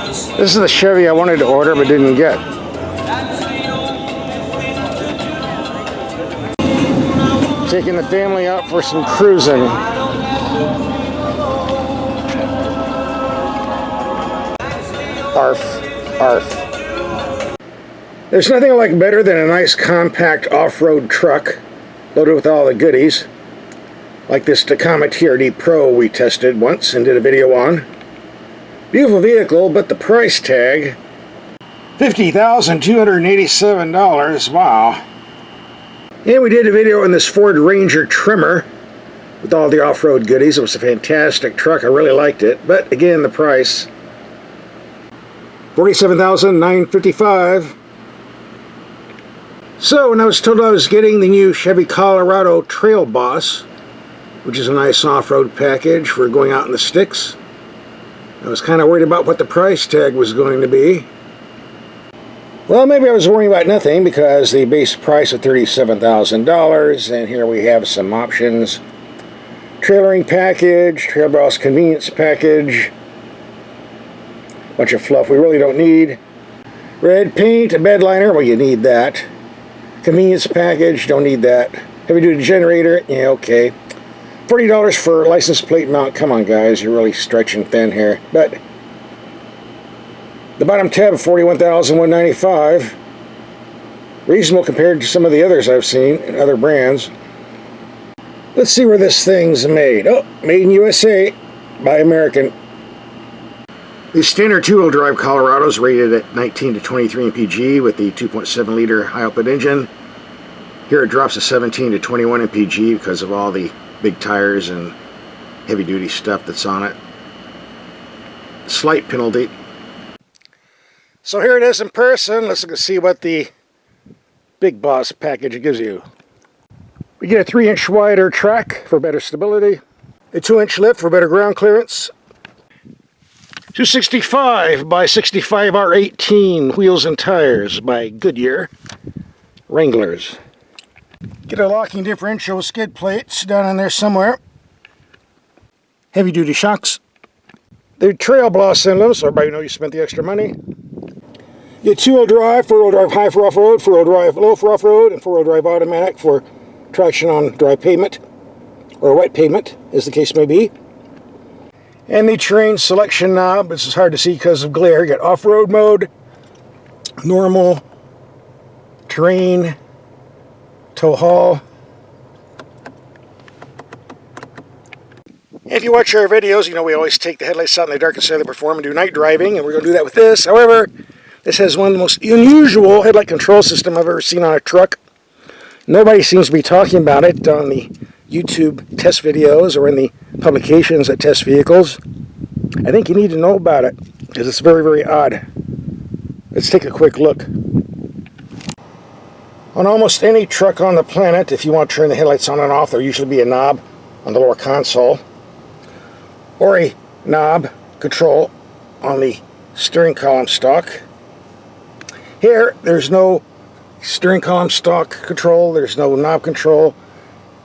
This is the Chevy I wanted to order but didn't get. Taking the family out for some cruising. Arf, arf. There's nothing I like better than a nice compact off-road truck loaded with all the goodies. Like this Tacoma TRD Pro we tested once and did a video on. Beautiful vehicle, but the price tag, $50,287, wow. And we did a video on this Ford Ranger trimmer with all the off-road goodies. It was a fantastic truck, I really liked it, but again, the price, $47,955. So when I was told I was getting the new Chevy Colorado Trail Boss, which is a nice off-road package for going out in the sticks, I was kind of worried about what the price tag was going to be. Well, maybe I was worrying about nothing because the base price of $37,000, and here we have some options. Trailering package, Trail Boss convenience package, bunch of fluff we really don't need. Red paint, a bed liner, well you need that. Convenience package, don't need that. Heavy duty generator, yeah, okay. $40 for license plate mount. Come on, guys, you're really stretching thin here. But the bottom tab, $41,195. Reasonable compared to some of the others I've seen in other brands. Let's see where this thing's made. Oh, made in USA by American. The standard two-wheel drive Colorado is rated at 19 to 23 mpg with the 2.7 liter high output engine. Here it drops to 17 to 21 mpg because of all the big tires and heavy duty stuff that's on it. Slight penalty. So here it is in person. Let's look and see what the Big Boss package gives you. We get a 3-inch wider track for better stability, a 2-inch lift for better ground clearance, 265 by 65 R18 wheels and tires by Goodyear Wranglers. Get a locking differential skid plates down in there somewhere. Heavy duty shocks. The Trail Boss emblems, so everybody knows you spent the extra money. You get 2-wheel drive, 4-wheel drive high for off-road, 4-wheel drive low for off-road, and 4-wheel drive automatic for traction on dry pavement, or wet pavement, as the case may be. And the terrain selection knob, this is hard to see because of glare. You got off-road mode, normal, terrain, tow haul. If you watch our videos, you know we always take the headlights out in the darkest side of the perform and do night driving, and we're going to do that with this. However, this has one of the most unusual headlight control system I've ever seen on a truck. Nobody seems to be talking about it on the YouTube test videos or in the publications that test vehicles. I think you need to know about it because it's very, very odd. Let's take a quick look. On almost any truck on the planet, if you want to turn the headlights on and off, there'll usually be a knob on the lower console or a knob control on the steering column stalk. Here, there's no steering column stalk control, there's no knob control,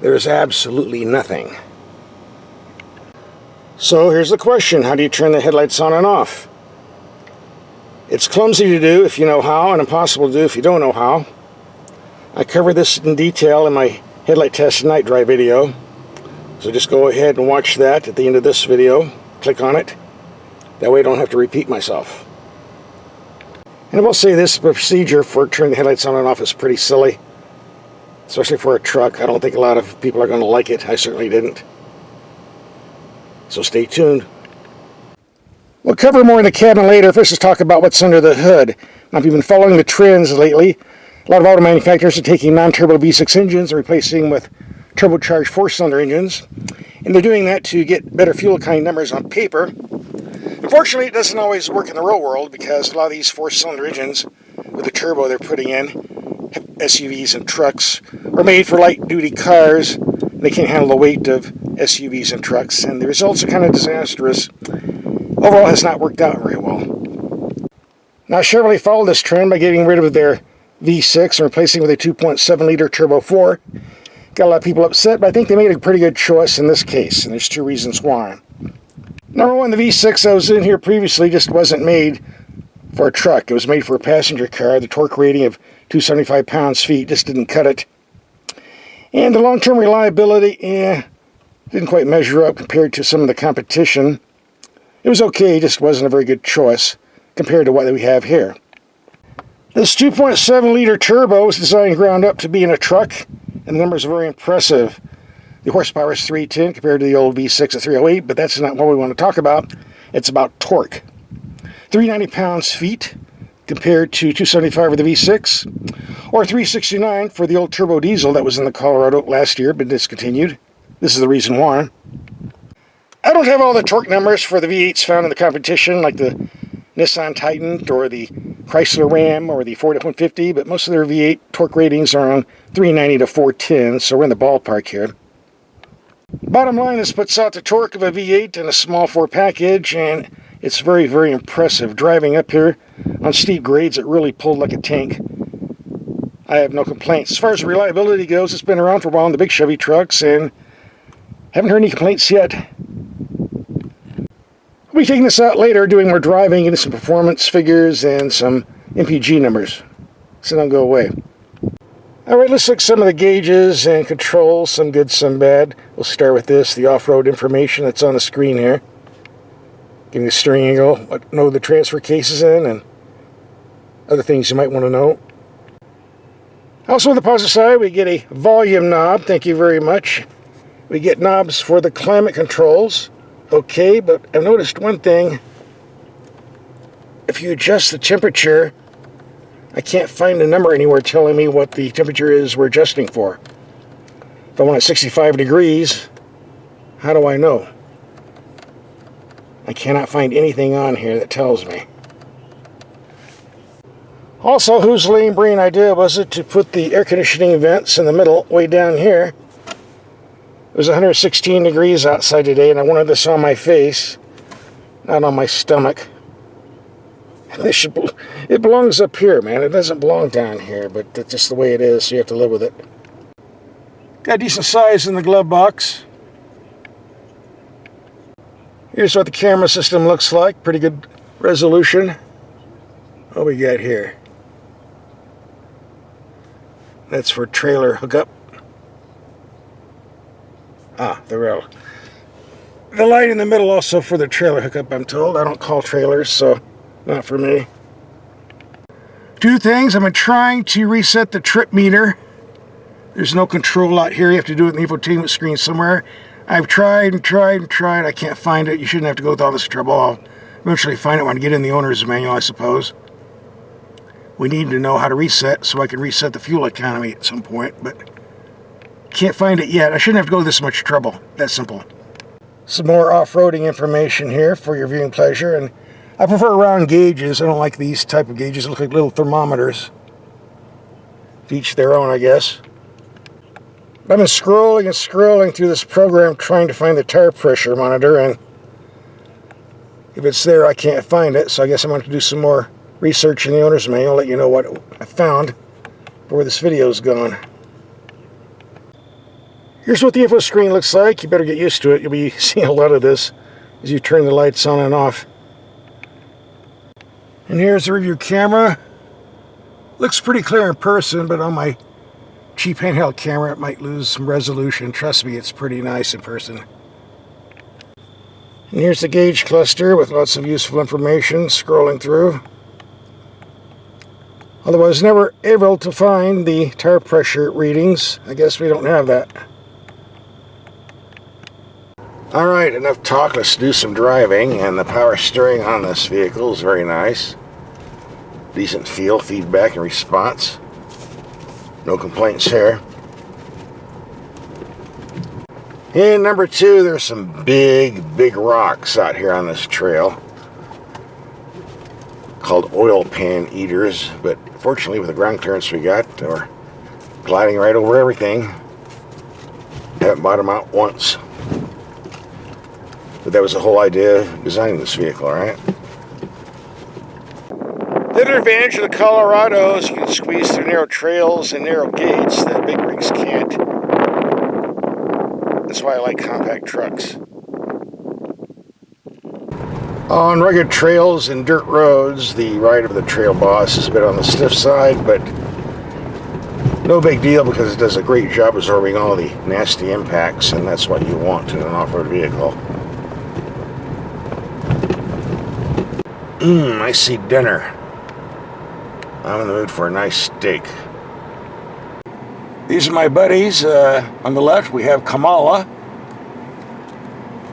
there's absolutely nothing. So here's the question, how do you turn the headlights on and off? It's clumsy to do if you know how, and impossible to do if you don't know how. I covered this in detail in my headlight test and night drive video, so just go ahead and watch that at the end of this video. Click on it, that way I don't have to repeat myself. And I will say this procedure for turning the headlights on and off is pretty silly, especially for a truck. I don't think a lot of people are going to like it. I certainly didn't. So stay tuned. We'll cover more in the cabin later. First, let's talk about what's under the hood. Now, if you've been following the trends lately, a lot of auto manufacturers are taking non-turbo V6 engines and replacing them with turbocharged 4-cylinder engines. And they're doing that to get better fuel economy numbers on paper. Unfortunately, it doesn't always work in the real world because a lot of these 4-cylinder engines with the turbo they're putting in, SUVs and trucks, are made for light-duty cars. And they can't handle the weight of SUVs and trucks, and the results are kind of disastrous. Overall, it has not worked out very well. Now, Chevrolet followed this trend by getting rid of their V6 and replacing it with a 2.7-liter Turbo 4. Got a lot of people upset, but I think they made a pretty good choice in this case, and there's two reasons why. Number one, the V6 that was in here previously just wasn't made for a truck. It was made for a passenger car. The torque rating of 275 pounds-feet just didn't cut it. And the long-term reliability, didn't quite measure up compared to some of the competition. It was okay, just wasn't a very good choice compared to what we have here. This 2.7-liter turbo is designed ground up to be in a truck, and the numbers are very impressive. The horsepower is 310 compared to the old V6 at 308, but that's not what we want to talk about. It's about torque. 390 pounds-feet compared to 275 for the V6, or 369 for the old turbo diesel that was in the Colorado last year but discontinued. This is the reason why. I don't have all the torque numbers for the V8s found in the competition, like the Nissan Titan or the Chrysler Ram or the Ford F-150, but most of their V8 torque ratings are on 390 to 410, so we're in the ballpark here. Bottom line, this puts out the torque of a V8 in a small 4 package, and it's very, very impressive. Driving up here on steep grades, it really pulled like a tank. I have no complaints. As far as reliability goes, it's been around for a while in the big Chevy trucks, and haven't heard any complaints yet. We'll be taking this out later, doing more driving, getting some performance figures and some MPG numbers, so don't go away. Alright, let's look at some of the gauges and controls, some good, some bad. We'll start with this, the off-road information that's on the screen here. Giving the steering angle, what know the transfer case is in, and other things you might want to know. Also on the positive side, we get a volume knob, thank you very much. We get knobs for the climate controls. Okay, but I've noticed one thing. If you adjust the temperature, I can't find a number anywhere telling me what the temperature is we're adjusting for. If I want it 65 degrees, how do I know? I cannot find anything on here that tells me. Also, whose lame brain idea was it to put the air conditioning vents in the middle, way down here? It was 116 degrees outside today, and I wanted this on my face, not on my stomach. It belongs up here, man. It doesn't belong down here, but that's just the way it is, so you have to live with it. Got decent size in the glove box. Here's what the camera system looks like. Pretty good resolution. What we got here? That's for trailer hookup. Ah, the rail. The light in the middle also for the trailer hookup, I'm told. I don't call trailers, so not for me. Two things. I've been trying to reset the trip meter. There's no control out here. You have to do it in the infotainment screen somewhere. I've tried and tried and tried. I can't find it. You shouldn't have to go with all this trouble. I'll eventually find it when I get in the owner's manual, I suppose. We need to know how to reset so I can reset the fuel economy at some point, but can't find it yet. I shouldn't have to go to this much trouble. That simple. Some more off-roading information here for your viewing pleasure, and I prefer round gauges. I don't like these type of gauges. They look like little thermometers. To each their own, I guess. I've been scrolling and scrolling through this program trying to find the tire pressure monitor, and if it's there, I can't find it, so I guess I'm going to do some more research in the owner's manual, let you know what I found before this video's gone. Here's what the info screen looks like. You better get used to it. You'll be seeing a lot of this as you turn the lights on and off. And here's the review camera. Looks pretty clear in person, but on my cheap handheld camera it might lose some resolution. Trust me, it's pretty nice in person. And here's the gauge cluster with lots of useful information scrolling through. Although I was never able to find the tire pressure readings. I guess we don't have that. Alright, enough talk. Let's do some driving. And the power steering on this vehicle is very nice. Decent feel, feedback, and response. No complaints here. And number two, there's some big rocks out here on this trail called oil pan eaters, but fortunately with the ground clearance we got, we're gliding right over everything. Haven't bottomed out once. But that was the whole idea of designing this vehicle, right? The other advantage of the Colorado is you can squeeze through narrow trails and narrow gates that big rigs can't. That's why I like compact trucks. On rugged trails and dirt roads, the ride of the Trail Boss is a bit on the stiff side, but no big deal because it does a great job absorbing all the nasty impacts, and that's what you want in an off-road vehicle. I see dinner. I'm in the mood for a nice steak. These are my buddies. On the left we have Kamala,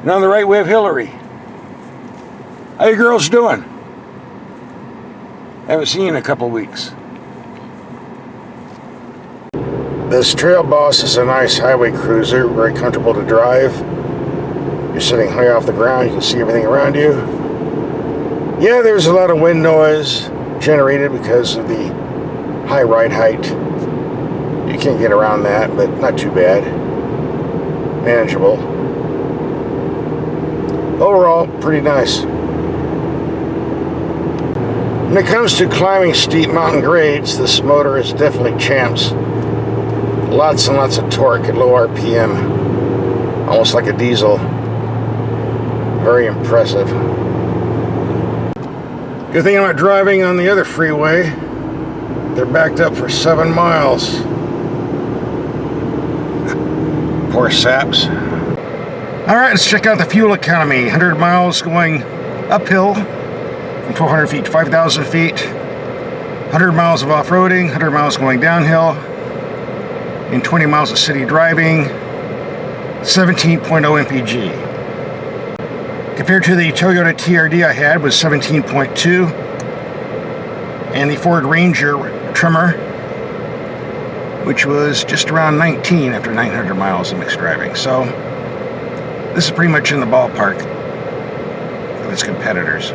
and on the right we have Hillary. How you girls doing? Haven't seen you in a couple weeks. This Trail Boss is a nice highway cruiser, very comfortable to drive. You're sitting high off the ground, you can see everything around you. Yeah, there's a lot of wind noise generated because of the high ride height. You can't get around that, but not too bad. Manageable. Overall, pretty nice. When it comes to climbing steep mountain grades, this motor is definitely champs. Lots and lots of torque at low RPM. Almost like a diesel. Very impressive. Good thing I'm not driving on the other freeway. They're backed up for 7 miles. Poor saps. Alright, let's check out the fuel economy. 100 miles going uphill from 1,200 feet to 5,000 feet. 100 miles of off-roading, 100 miles going downhill. In 20 miles of city driving, 17.0 mpg. Compared to the Toyota TRD I had was 17.2, and the Ford Ranger Trimmer, which was just around 19 after 900 miles of mixed driving. So this is pretty much in the ballpark of its competitors.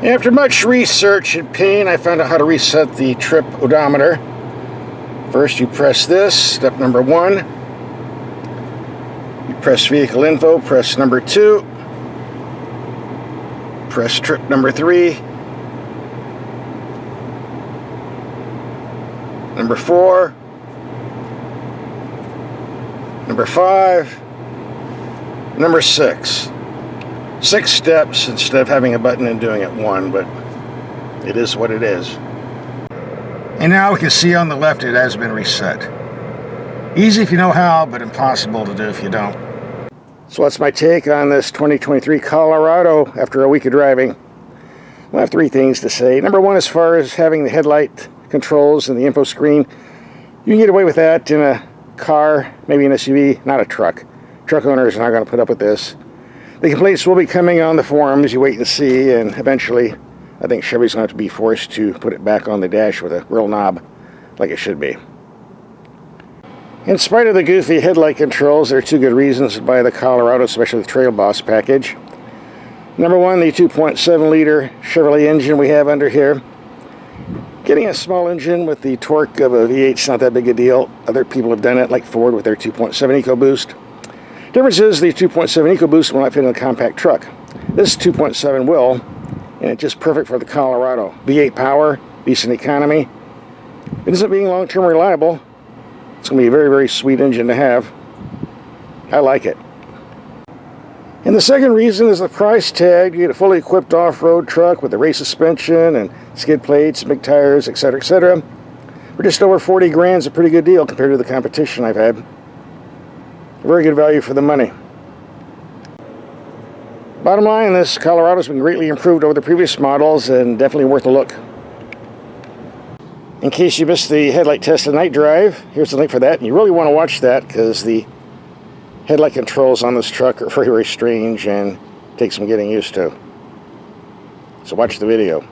After much research and pain, I found out how to reset the trip odometer. First, you press this, step number 1. You press vehicle info, press number 2. Press trip number 3. Number 4. Number 5. Number 6. 6 steps instead of having a button and doing it 1, but it is what it is. And now we can see on the left it has been reset. Easy if you know how, but impossible to do if you don't. So what's my take on this 2023 Colorado after a week of driving? Well, I have 3 things to say. Number 1, as far as having the headlight controls and the info screen, you can get away with that in a car, maybe an SUV, not a truck. Truck owners are not going to put up with this. The complaints will be coming on the forums, you wait and see, and eventually I think Chevy's going to have to be forced to put it back on the dash with a real knob like it should be. In spite of the goofy headlight controls, there are 2 good reasons to buy the Colorado, especially the Trail Boss package. Number 1, the 2.7 liter Chevrolet engine we have under here. Getting a small engine with the torque of a V8 is not that big a deal. Other people have done it, like Ford with their 2.7 EcoBoost. Difference is the 2.7 EcoBoost will not fit in a compact truck. This 2.7 will, and it's just perfect for the Colorado. V8 power, decent economy. It isn't being long-term reliable. It's going to be a very, very sweet engine to have. I like it. And the second reason is the price tag. You get a fully equipped off-road truck with a race suspension and skid plates, big tires, etc., etc. For just over 40 grand, it's a pretty good deal compared to the competition I've had. Very good value for the money. Bottom line, this Colorado's been greatly improved over the previous models and definitely worth a look. In case you missed the headlight test and night drive, here's the link for that. And you really want to watch that because the headlight controls on this truck are very, very strange and take some getting used to. So watch the video.